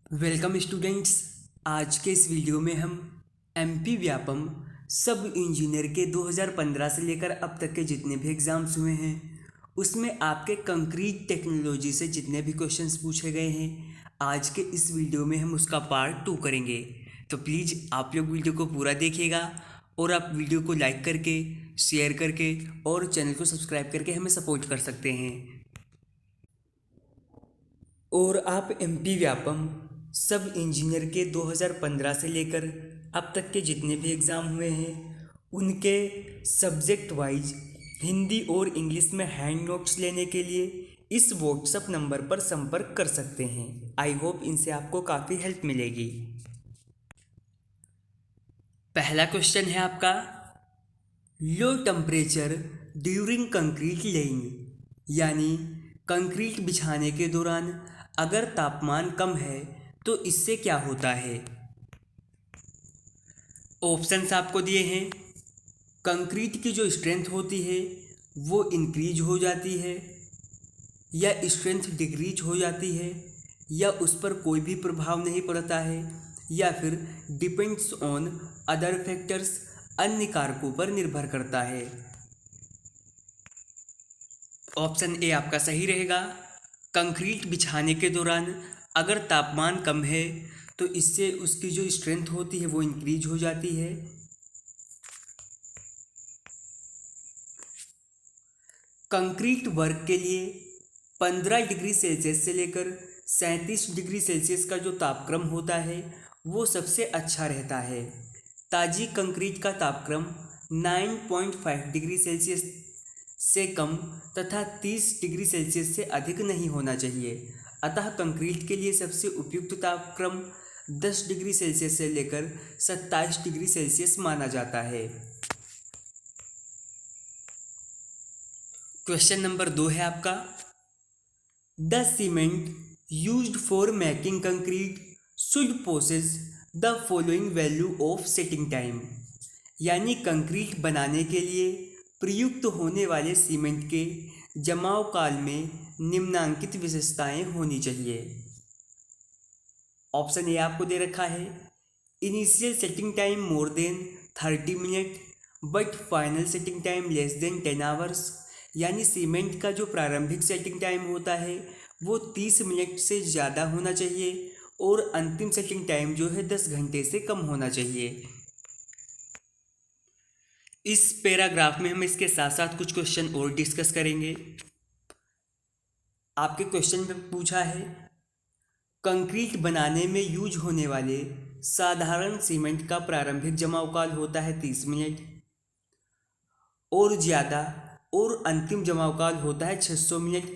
Welcome students. आज के इस वीडियो में हम एमपी व्यापम सब इंजीनियर के 2015 से लेकर अब तक के जितने भी एग्ज़ाम्स हुए हैं उसमें आपके कंक्रीट टेक्नोलॉजी से जितने भी क्वेश्चंस पूछे गए हैं आज के इस वीडियो में हम उसका पार्ट 2 करेंगे। तो प्लीज़ आप लोग वीडियो को पूरा देखिएगा और आप वीडियो को लाइक करके, शेयर करके और चैनल को सब्सक्राइब करके हमें सपोर्ट कर सकते हैं। और आप एमपी व्यापम सब इंजीनियर के 2015 से लेकर अब तक के जितने भी एग्ज़ाम हुए हैं उनके सब्जेक्ट वाइज हिंदी और इंग्लिश में हैंड नोट्स लेने के लिए इस व्हाट्सएप नंबर पर संपर्क कर सकते हैं। आई होप इनसे आपको काफ़ी हेल्प मिलेगी। पहला क्वेश्चन है आपका, low temperature during concrete laying, यानी कंक्रीट बिछाने के दौरान अगर तापमान कम है तो इससे क्या होता है। ऑप्शंस आपको दिए हैं। कंक्रीट की जो स्ट्रेंथ होती है वो इंक्रीज हो जाती है, या स्ट्रेंथ डिक्रीज हो जाती है, या उस पर कोई भी प्रभाव नहीं पड़ता है, या फिर डिपेंड्स ऑन अदर फैक्टर्स, अन्य कारकों पर निर्भर करता है। ऑप्शन ए आपका सही रहेगा। कंक्रीट बिछाने के दौरान अगर तापमान कम है तो इससे उसकी जो स्ट्रेंथ होती है वो इंक्रीज हो जाती है। कंक्रीट वर्क के लिए 15 डिग्री सेल्सियस से लेकर 37 डिग्री सेल्सियस का जो तापक्रम होता है वो सबसे अच्छा रहता है। ताजी कंक्रीट का तापक्रम 9.5 डिग्री सेल्सियस से कम तथा 30 डिग्री सेल्सियस से अधिक नहीं होना चाहिए। अतः कंक्रीट के लिए सबसे उपयुक्त तापक्रम 10 डिग्री सेल्सियस से लेकर 27 डिग्री सेल्सियस माना जाता है। क्वेश्चन नंबर 2 है आपका, the cement used for making concrete should possess the following value of setting time, यानी कंक्रीट बनाने के लिए प्रयुक्त होने वाले सीमेंट के जमाव काल में निम्नांकित विशेषताएं होनी चाहिए। ऑप्शन ए आपको दे रखा है, initial setting time more than 30 minute but final setting time less than 10 hours, यानी सीमेंट का जो प्रारंभिक सेटिंग टाइम होता है वो 30 मिनट से ज़्यादा होना चाहिए और अंतिम सेटिंग टाइम जो है 10 घंटे से कम होना चाहिए। इस पैराग्राफ में हम इसके साथ साथ कुछ क्वेश्चन और डिस्कस करेंगे। आपके क्वेश्चन में पूछा है, कंक्रीट बनाने में यूज होने वाले साधारण सीमेंट का प्रारंभिक जमाव काल होता है 30 मिनट और ज़्यादा, और अंतिम जमाव काल होता है 600 मिनट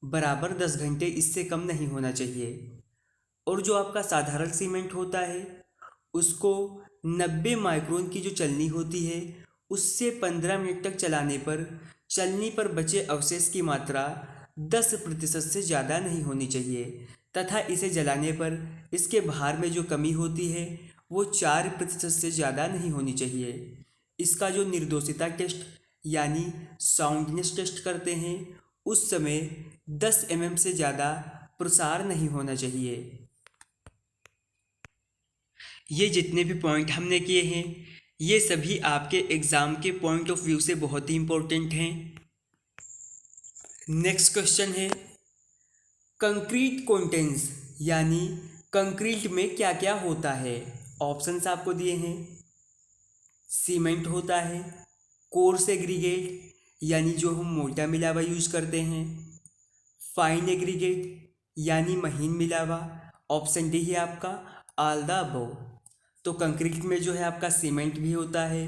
बराबर 10 घंटे, इससे कम नहीं होना चाहिए। और जो आपका साधारण सीमेंट होता है उसको 90 माइक्रोन की जो चलनी होती है उससे 15 मिनट तक चलाने पर चलनी पर बचे अवशेष की मात्रा 10% से ज़्यादा नहीं होनी चाहिए, तथा इसे जलाने पर इसके भार में जो कमी होती है वो 4% से ज़्यादा नहीं होनी चाहिए। इसका जो निर्दोषिता टेस्ट यानी साउंडनेस टेस्ट करते हैं उस समय 10 mm से ज़्यादा प्रसार नहीं होना चाहिए। ये जितने भी पॉइंट हमने किए हैं ये सभी आपके एग्ज़ाम के पॉइंट ऑफ व्यू से बहुत ही इम्पोर्टेंट हैं। नेक्स्ट क्वेश्चन है, कंक्रीट कंटेंस, यानी कंक्रीट में क्या क्या होता है। ऑप्शंस आपको दिए हैं। सीमेंट होता है, कोर्स एग्रीगेट यानी जो हम मोटा मिलावा यूज करते हैं, फाइन एग्रीगेट यानी महीन मिलावा। ऑप्शन डी है आपका ऑल द अबव। तो कंक्रीट में जो है आपका सीमेंट भी होता है,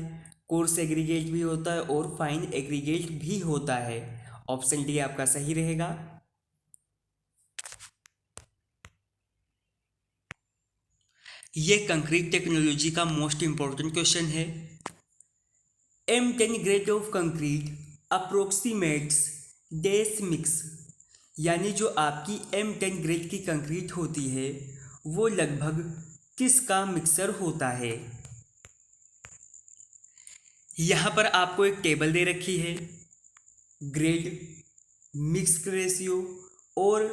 कोर्स एग्रीगेट भी होता है और फाइन एग्रीगेट भी होता है। ऑप्शन डी आपका सही रहेगा। ये कंक्रीट टेक्नोलॉजी का मोस्ट इंपॉर्टेंट क्वेश्चन है। M10 grade of concrete approximates dash mix, यानी जो आपकी M10 ग्रेड की कंक्रीट होती है वो लगभग किसका मिक्सर होता है। यहाँ पर आपको एक टेबल दे रखी है, ग्रेड, मिक्स रेशियो और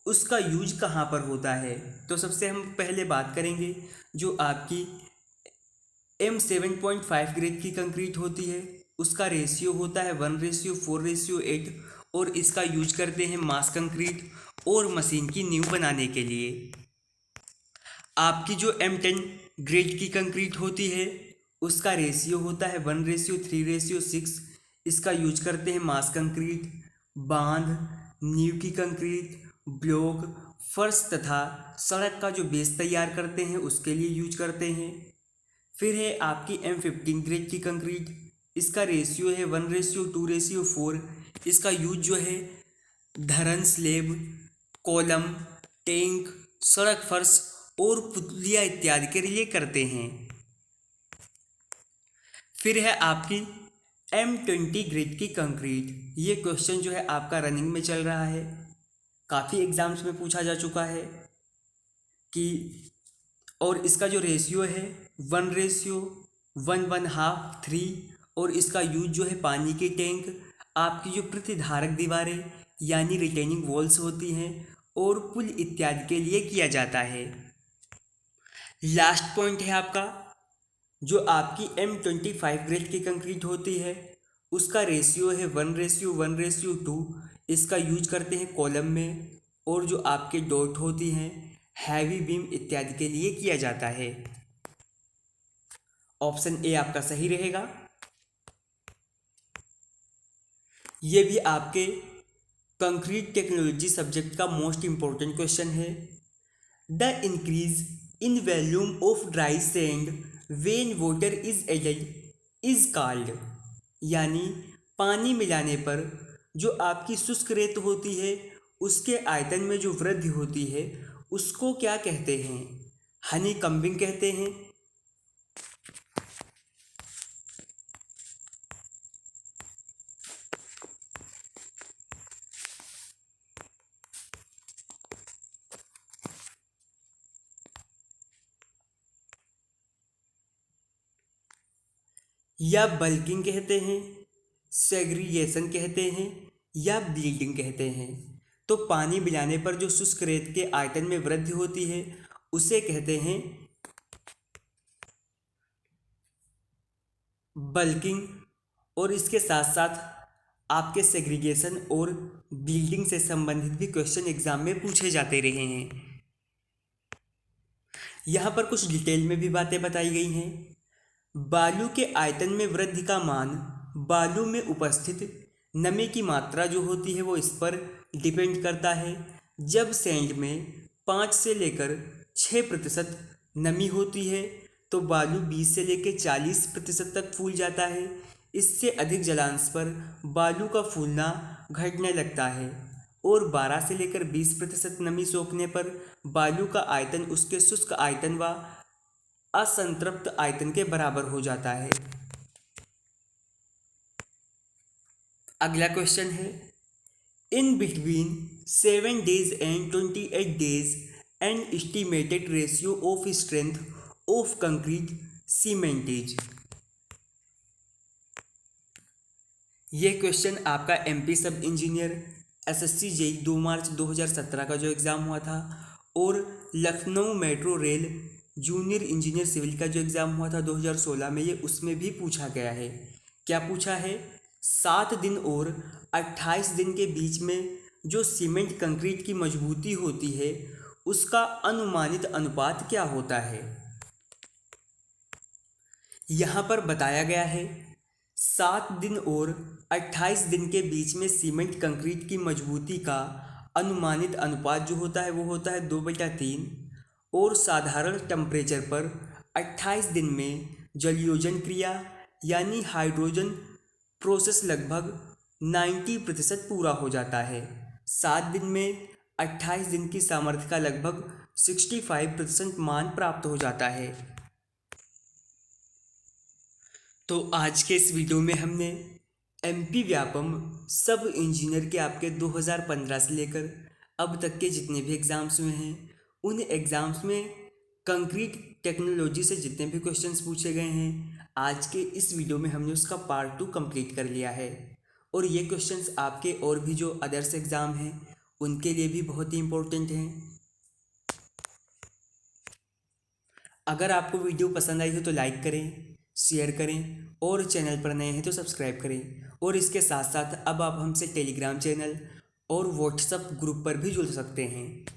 उसका यूज कहाँ पर होता है। तो सबसे हम पहले बात करेंगे जो आपकी M7.5 ग्रेड की कंक्रीट होती है, उसका रेशियो होता है 1:4:8 और इसका यूज करते हैं मास कंक्रीट और मशीन की नींव बनाने के लिए। आपकी जो M10 ग्रेड की कंक्रीट होती है उसका रेशियो होता है 1:3:6, इसका यूज करते हैं मास कंक्रीट, बांध, नींव की कंक्रीट, ब्लॉक, फर्श तथा सड़क का जो बेस तैयार करते हैं उसके लिए यूज करते हैं। फिर है आपकी M15 ग्रेड की कंक्रीट, इसका रेशियो है 1:2:4, इसका यूज जो है धरन स्लेब, कॉलम, टैंक, सड़क फर्श और पुतलिया इत्यादि के लिए करते हैं। फिर है आपकी M20 ग्रेड की कंक्रीट, ये क्वेश्चन जो है आपका रनिंग में चल रहा है, काफ़ी एग्जाम्स में पूछा जा चुका है कि, और इसका जो रेशियो है 1:1.5:3 और इसका यूज जो है पानी के टैंक, आपकी जो प्रतिधारक दीवारें यानी रिटेनिंग वॉल्स होती हैं और पुल इत्यादि के लिए किया जाता है। लास्ट पॉइंट है आपका जो आपकी M25 ग्रेड की कंक्रीट होती है उसका रेशियो है 1:1:2, इसका यूज करते हैं कॉलम में और जो आपके डॉट होती हैं हैवी बीम इत्यादि के लिए किया जाता है। ऑप्शन ए आपका सही रहेगा। ये भी आपके कंक्रीट टेक्नोलॉजी सब्जेक्ट का मोस्ट इंपॉर्टेंट क्वेश्चन है। The increase in volume of dry sand when water is added is called, यानी पानी मिलाने पर जो आपकी शुष्क रेत होती है उसके आयतन में जो वृद्धि होती है उसको क्या कहते हैं। हनी कम्बिंग कहते हैं, या बल्किंग कहते हैं, सेग्रीगेशन कहते हैं या ब्लीडिंग कहते हैं। तो पानी मिलाने पर जो शुष्क रेत के आयतन में वृद्धि होती है उसे कहते हैं बल्किंग, और इसके साथ साथ आपके सेग्रीगेशन और ब्लीडिंग से संबंधित भी क्वेश्चन एग्जाम में पूछे जाते रहे हैं। यहाँ पर कुछ डिटेल में भी बातें बताई गई हैं। बालू के आयतन में वृद्धि का मान बालू में उपस्थित नमी की मात्रा जो होती है वो इस पर डिपेंड करता है। जब सैंड में 5 से लेकर 6% नमी होती है तो बालू 20 से लेकर 40% तक फूल जाता है। इससे अधिक जलांश पर बालू का फूलना घटने लगता है और 12 से लेकर 20% नमी सोखने पर बालू का आयतन उसके शुष्क आयतन व असंतृप्त आयतन के बराबर हो जाता है। अगला क्वेश्चन है, in between 7 days and 28 days an estimated ratio of strength of concrete cementage. ये क्वेश्चन आपका एमपी सब इंजीनियर एसएससी जेई 2 मार्च 2017 का जो एग्ज़ाम हुआ था और Lucknow metro rail junior engineer civil का जो एग्ज़ाम हुआ था 2016 में, ये उसमें भी पूछा गया है। क्या पूछा है, 7 दिन और 28 दिन के बीच में जो सीमेंट कंक्रीट की मजबूती होती है उसका अनुमानित अनुपात क्या होता है। यहाँ पर बताया गया है 7 दिन और 28 दिन के बीच में सीमेंट कंक्रीट की मजबूती का अनुमानित अनुपात जो होता है वो होता है 2/3 और साधारण टेम्परेचर पर 28 दिन में जलयोजन क्रिया यानी हाइड्रोजन प्रोसेस लगभग 90% पूरा हो जाता है। 7 दिन में 28 दिन की सामर्थ्य का लगभग 65% मान प्राप्त हो जाता है। तो आज के इस वीडियो में हमने एमपी व्यापम सब इंजीनियर के आपके 2015 से लेकर अब तक के जितने भी एग्ज़ाम्स हुए हैं उन एग्ज़ाम्स में कंक्रीट टेक्नोलॉजी से जितने भी क्वेश्चंस पूछे गए हैं आज के इस वीडियो में हमने उसका पार्ट 2 कंप्लीट कर लिया है। और ये क्वेश्चंस आपके और भी जो अदर्स एग्ज़ाम हैं उनके लिए भी बहुत ही इम्पोर्टेंट हैं। अगर आपको वीडियो पसंद आई हो तो लाइक करें, शेयर करें और चैनल पर नए हैं तो सब्सक्राइब करें। और इसके साथ साथ अब आप हमसे टेलीग्राम चैनल और व्हाट्सएप ग्रुप पर भी जुड़ सकते हैं।